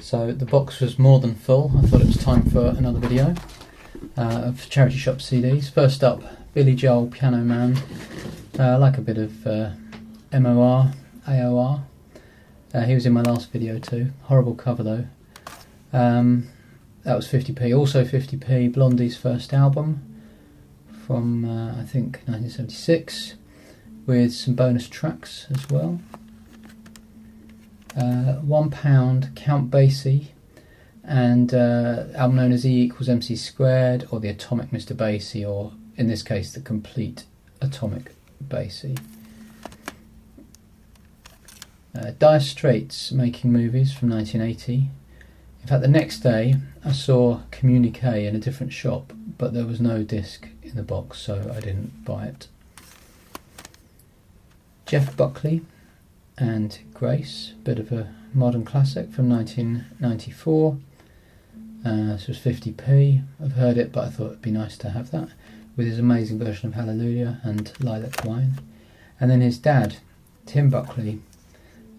So the box was more than full. I thought it was time for another video of charity shop CDs. First up, Billy Joel, Piano Man. I like a bit of MOR, AOR. He was in my last video too. Horrible cover though. That was 50p. Also 50p, Blondie's first album from I think 1976, with some bonus tracks as well. £1, Count Basie, and album known as E = MC squared, or the Atomic Mr. Basie, or in this case the Complete Atomic Basie. Dire Straits, Making Movies from 1980. In fact, the next day I saw Communique in a different shop, but there was no disc in the box, so I didn't buy it. Jeff Buckley and Grace, bit of a modern classic from 1994. This was 50p. I've heard it, but I thought it'd be nice to have that, with his amazing version of Hallelujah and Lilac Wine. And then his dad, Tim Buckley.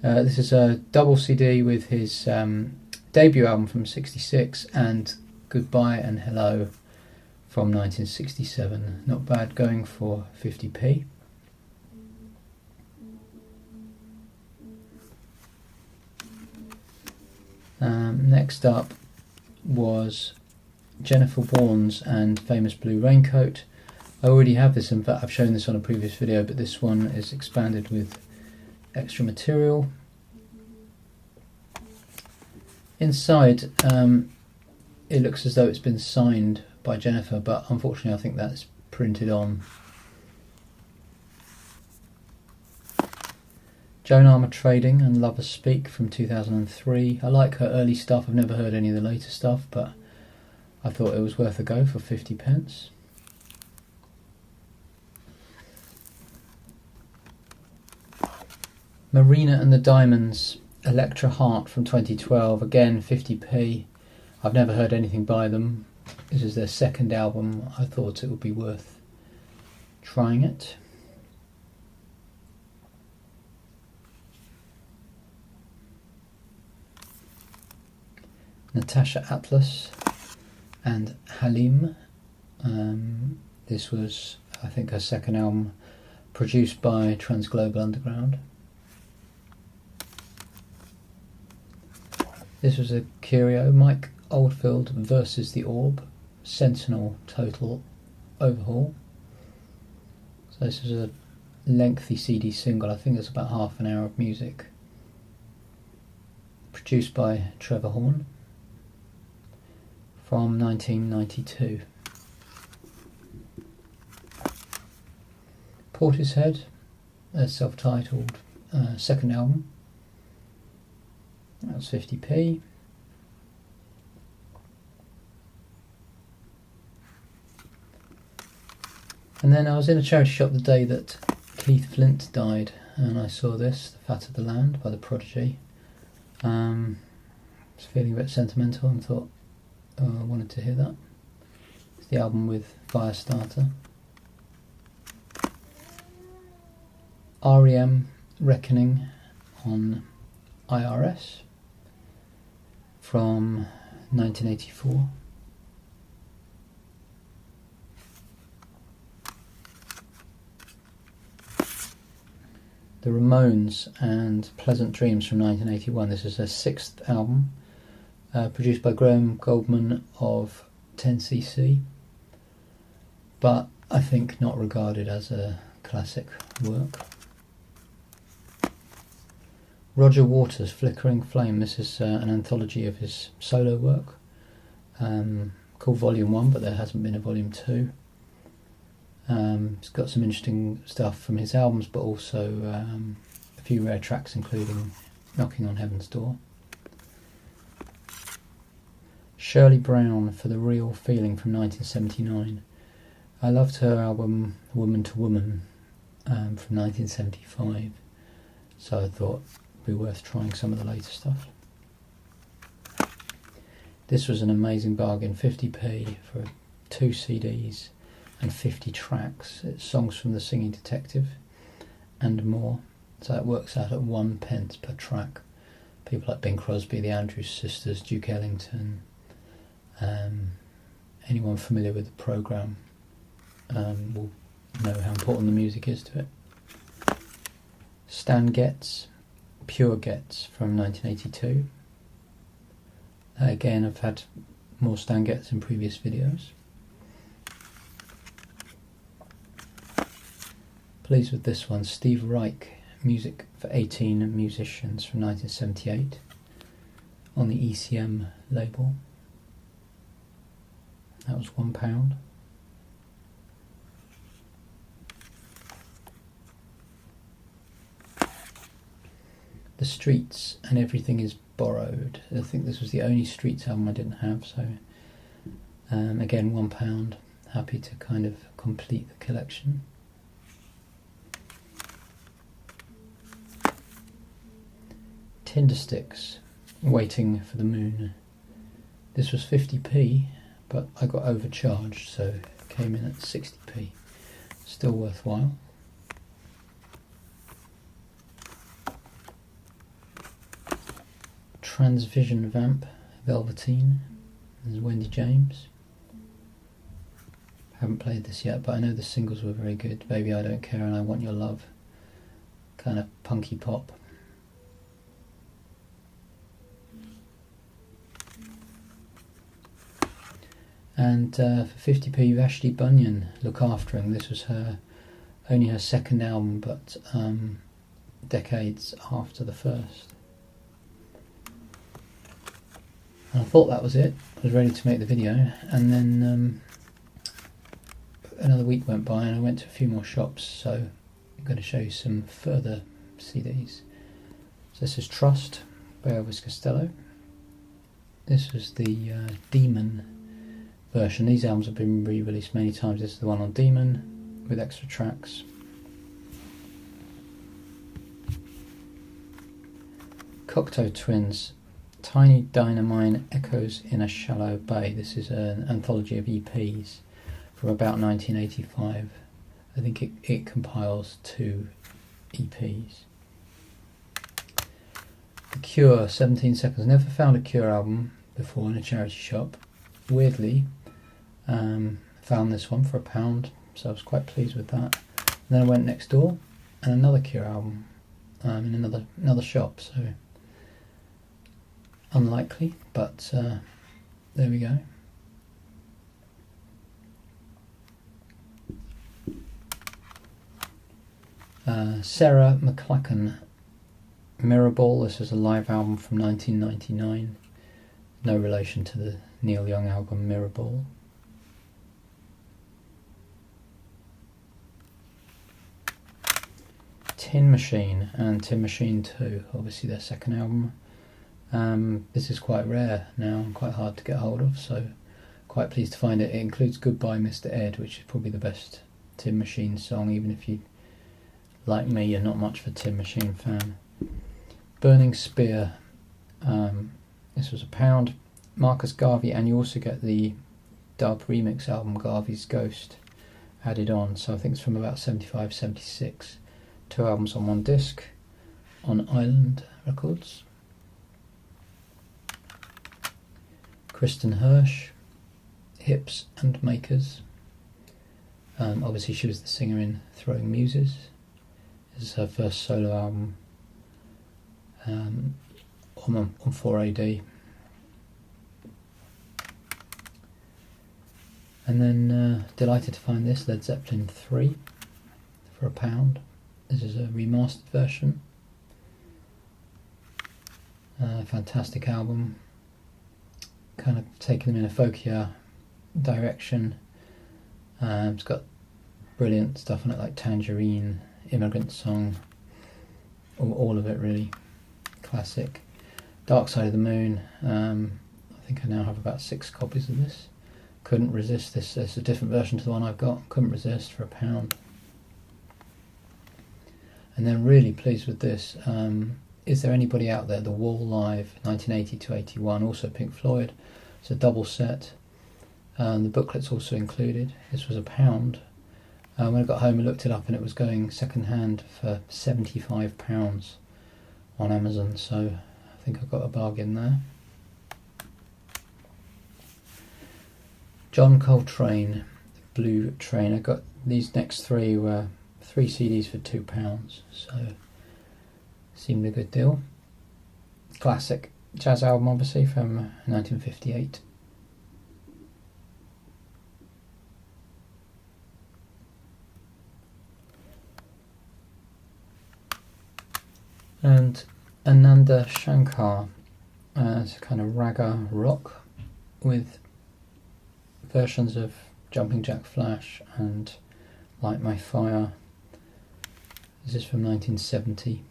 This is a double CD with his debut album from '66 and Goodbye and Hello from 1967. Not bad going for 50p. Next up was Jennifer Bourne's and Famous Blue Raincoat. I already have this, in fact I've shown this on a previous video, but this one is expanded with extra material. Inside it looks as though it's been signed by Jennifer, but unfortunately I think that's printed on. Joan Armour Trading and Lovers Speak from 2003. I like her early stuff. I've never heard any of the later stuff, but I thought it was worth a go for 50p. Marina and the Diamonds, Electra Heart from 2012. Again, 50p. I've never heard anything by them. This is their second album. I thought it would be worth trying it. Natasha Atlas and Halim. This was, I think, her second album, produced by Transglobal Underground. This was a curio, Mike Oldfield versus the Orb, Sentinel Total Overhaul. So this is a lengthy CD single. I think it's about half an hour of music. Produced by Trevor Horn from 1992. Portishead, a self-titled second album. That's 50p. And then I was in a charity shop the day that Keith Flint died, and I saw this, The Fat of the Land by The Prodigy. I was feeling a bit sentimental and thought, I wanted to hear that. It's the album with Firestarter. REM Reckoning on IRS from 1984. The Ramones and Pleasant Dreams from 1981. This is their sixth album, produced by Graham Goldman of 10cc, but I think not regarded as a classic work. Roger Waters' Flickering Flame. This is an anthology of his solo work, called Volume 1, but there hasn't been a Volume 2. It's got some interesting stuff from his albums, but also a few rare tracks, including Knocking on Heaven's Door. Shirley Brown, For the Real Feeling from 1979. I loved her album Woman to Woman from 1975, so I thought it'd be worth trying some of the later stuff. This was an amazing bargain, 50p for 2 CDs and 50 tracks. It's songs from The Singing Detective and more, so it works out at 1p per track people like Bing Crosby, the Andrews Sisters, Duke Ellington, anyone familiar with the programme will know how important the music is to it. Stan Getz, Pure Getz from 1982. Again, I've had more Stan Getz in previous videos. Pleased with this one, Steve Reich, Music for 18 Musicians from 1978 on the ECM label. That was £1. The Streets and Everything Is Borrowed. I think this was the only Streets album I didn't have, so again £1. Happy to kind of complete the collection. Tindersticks, Waiting for the Moon. This was 50p, but I got overcharged, so it came in at 60p. Still worthwhile. Transvision Vamp, Velveteen. This is Wendy James. Haven't played this yet, but I know the singles were very good. Baby I Don't Care and I Want Your Love. Kind of punky pop. And for 50p, Vashti Bunyan, Look After Him. This was only her second album, but decades after the first. And I thought that was it. I was ready to make the video, and then another week went by and I went to a few more shops, so I'm going to show you some further CDs. So this is Trust by Elvis Costello. This was the Demon version. These albums have been re-released many times. This is the one on Demon with extra tracks. Cocteau Twins, Tiny Dynamine Echoes in a Shallow Bay. This is an anthology of EPs from about 1985. I think it compiles 2 EPs. The Cure, 17 Seconds. Never found a Cure album before in a charity shop. Weirdly, found this one for £1, so I was quite pleased with that. And then I went next door, and another Cure album in another shop. So unlikely, but there we go. Sarah McLachlan, Mirrorball. This is a live album from 1999. No relation to the Neil Young album Mirrorball. Tin Machine and Tin Machine 2, obviously their second album. This is quite rare now and quite hard to get hold of, so quite pleased to find it. It includes Goodbye Mr. Ed, which is probably the best Tin Machine song, even if you, like me, you're not much of a Tin Machine fan. Burning Spear, this was £1. Marcus Garvey, and you also get the dub remix album Garvey's Ghost added on, so I think it's from about 75, 76. 2 albums on 1 disc on Island Records. Kristen Hirsch, Hips and Makers. Obviously she was the singer in Throwing Muses. This is her first solo album on 4AD. And then delighted to find this, Led Zeppelin 3 for £1. This is a remastered version. Fantastic album. Kind of taking them in a folkier direction. It's got brilliant stuff on it like Tangerine, Immigrant Song, all of it really. Classic. Dark Side of the Moon. I think I now have about 6 copies of this. Couldn't resist this. It's a different version to the one I've got. Couldn't resist for £1. And then really pleased with this. Is There Anybody Out There? The Wall Live, 1980 to 81. Also Pink Floyd. It's a double set. The booklet's also included. This was £1. When I got home I looked it up and it was going second hand for £75 on Amazon. So I think I got a bargain there. John Coltrane, Blue Train. I got these next three were 3 CDs for £2, so seemed a good deal. Classic jazz album, obviously, from 1958. And Ananda Shankar, it's kind of raga rock with versions of Jumping Jack Flash and Light My Fire. This is from 1970.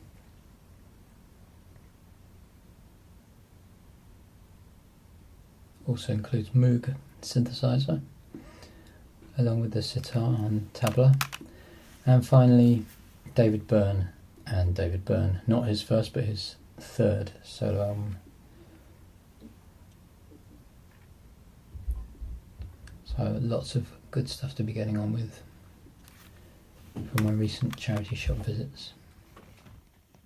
Also includes Moog synthesizer, along with the sitar and tabla. And finally, David Byrne, and David Byrne, not his first but his third solo album. So lots of good stuff to be getting on with from my recent charity shop visits.